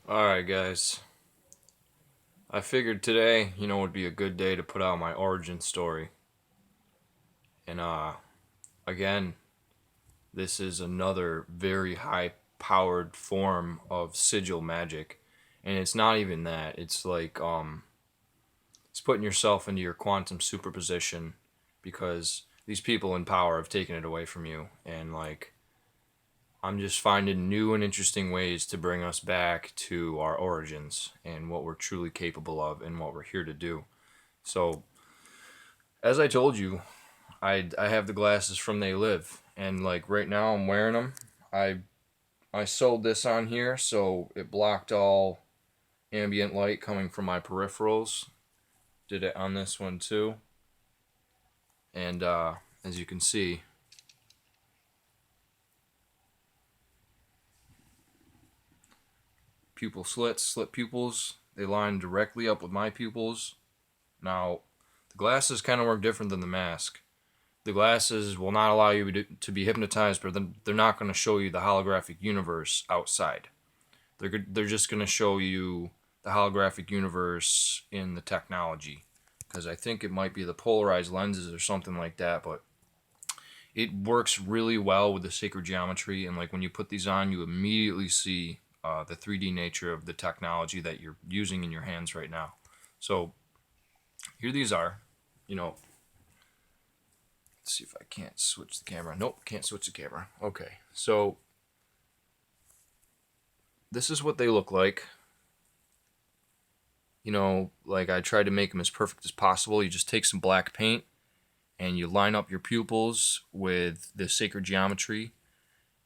Alright, guys. I figured today, would be a good day to put out my origin story. And, again, this is another very high powered form of sigil magic. And it's not even that. It's putting yourself into your quantum superposition because these people in power have taken it away from you. And, I'm just finding new and interesting ways to bring us back to our origins and what we're truly capable of and what we're here to do. So, as I told you, I have the glasses from They Live, and right now I'm wearing them. I I sold this on here so it blocked all ambient light coming from my peripherals. Did it on this one too, and as you can see, pupil slits, slit pupils. They line directly up with my pupils. Now, the glasses kind of work different than the mask. The glasses will not allow you to be hypnotized, but they're not going to show you the holographic universe outside. They're just going to show you the holographic universe in the technology, because I think it might be the polarized lenses or something like that, but it works really well with the sacred geometry, and when you put these on, you immediately see the 3D nature of the technology that you're using in your hands right now. So here these are. You know, let's see if I can't switch the camera. Nope, can't switch the camera. Okay, so this is what they look like. I tried to make them as perfect as possible. You just take some black paint and you line up your pupils with the sacred geometry.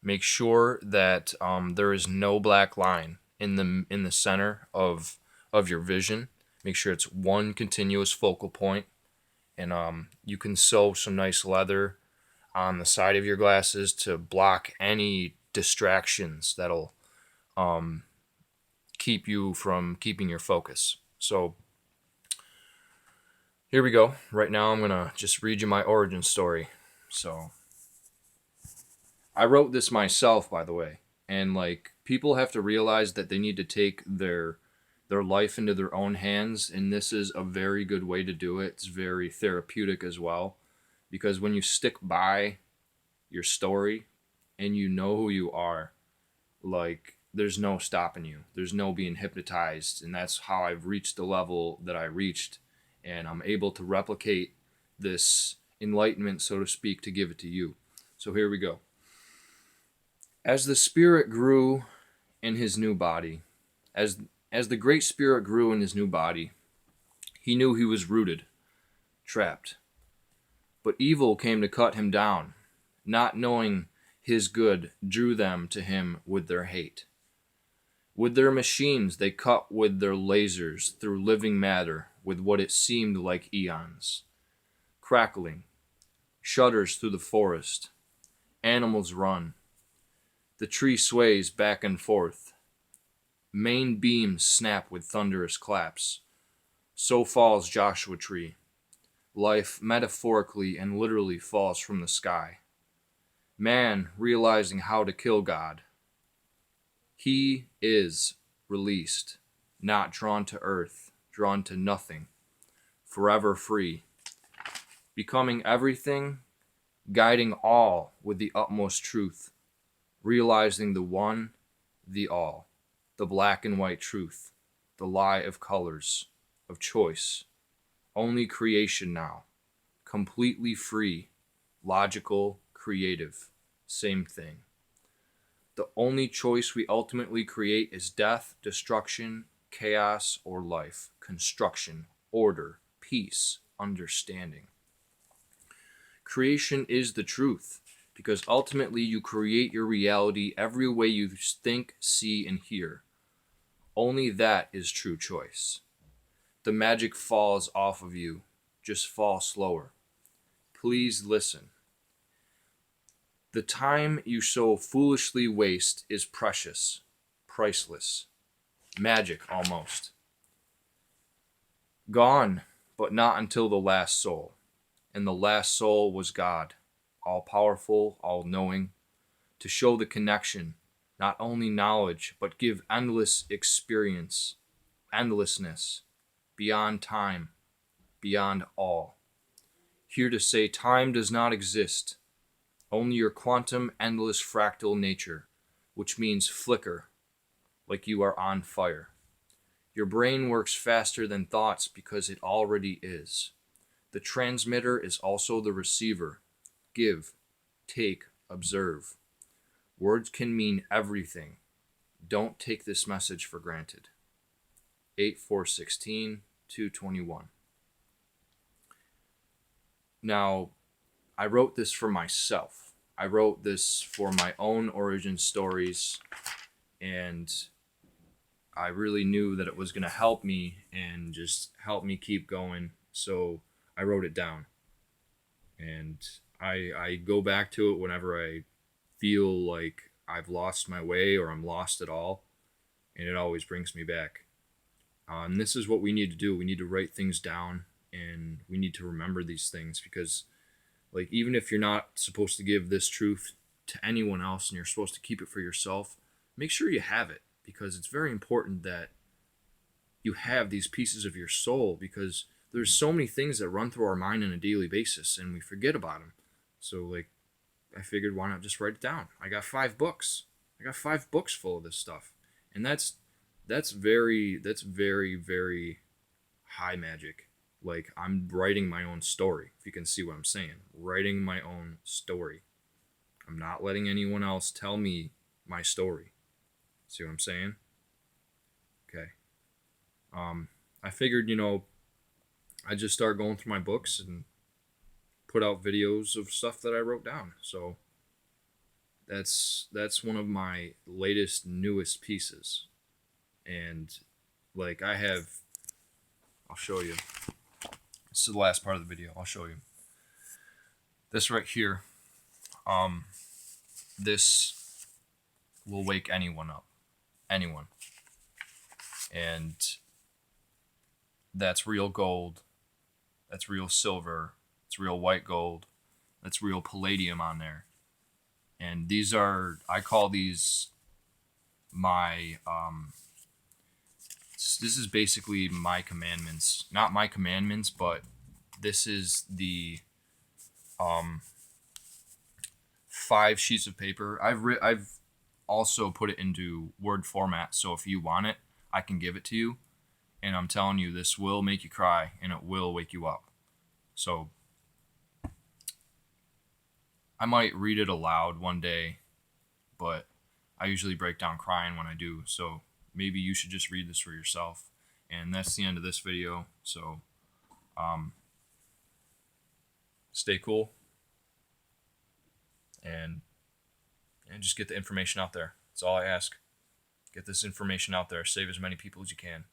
Make sure that there is no black line in the center of your vision. Make sure it's one continuous focal point, and you can sew some nice leather on the side of your glasses to block any distractions that'll keep you from keeping your focus. So here we go. Right now I'm going to just read you my origin story. So I wrote this myself, by the way. And people have to realize that they need to take their life into their own hands, and this is a very good way to do it. It's very therapeutic as well, because when you stick by your story and you know who you are, there's no stopping you. There's no being hypnotized, and that's how I've reached the level that I reached, and I'm able to replicate this enlightenment, so to speak, to give it to you. So here we go. As the spirit grew in his new body, as the great spirit grew in his new body, he knew he was rooted, trapped. But evil came to cut him down, not knowing his good drew them to him with their hate. With their machines, they cut with their lasers through living matter with what it seemed like eons. Crackling, shudders through the forest. Animals run. The tree sways back and forth. Main beams snap with thunderous claps. So falls Joshua Tree. Life metaphorically and literally falls from the sky. Man realizing how to kill God. He is released, not drawn to earth, drawn to nothing, forever free. Becoming everything, guiding all with the utmost truth, realizing the one, the all, the black and white truth, the lie of colors, of choice. Only creation now, completely free, logical, creative, same thing. The only choice we ultimately create is death, destruction, chaos, or life, construction, order, peace, understanding. Creation is the truth, because ultimately you create your reality every way you think, see, and hear. Only that is true choice. The magic falls off of you. Just fall slower. Please listen. The time you so foolishly waste is precious, priceless, magic almost. Gone, but not until the last soul. And the last soul was God, all powerful, all knowing, to show the connection not only knowledge, but give endless experience, endlessness, beyond time, beyond all. Here to say time does not exist, only your quantum endless fractal nature, which means flicker, like you are on fire. Your brain works faster than thoughts because it already is. The transmitter is also the receiver. Give, take, observe. Words can mean everything. Don't take this message for granted. 8/4/16, 221. Now, I wrote this for myself. I wrote this for my own origin stories, and I really knew that it was going to help me and just help me keep going. So I wrote it down. And I go back to it whenever I feel like I've lost my way or I'm lost at all. And it always brings me back. And this is what we need to do. We need to write things down, and we need to remember these things, because like, even if you're not supposed to give this truth to anyone else and you're supposed to keep it for yourself, make sure you have it, because it's very important that you have these pieces of your soul, because there's so many things that run through our mind on a daily basis and we forget about them. So like, I figured, why not just write it down? I got 5 books. I got 5 books full of this stuff. And that's very very high magic. Like, I'm writing my own story, if you can see what I'm saying. Writing my own story. I'm not letting anyone else tell me my story. See what I'm saying? Okay. I figured, I just start going through my books and put out videos of stuff that I wrote down. So that's one of my latest, newest pieces. And like, I'll show you. This is the last part of the video. I'll show you. This right here. This will wake anyone up. Anyone. And that's real gold. That's real silver. It's real white gold. That's real palladium on there. And these are, I call these my, this is basically my commandments. Not my commandments, but this is the 5 sheets of paper. I've also put it into Word format, so if you want it, I can give it to you. And I'm telling you, this will make you cry, and it will wake you up. So I might read it aloud one day, but I usually break down crying when I do. So maybe you should just read this for yourself. And that's the end of this video. So stay cool, and just get the information out there. That's all I ask. Get this information out there. Save as many people as you can.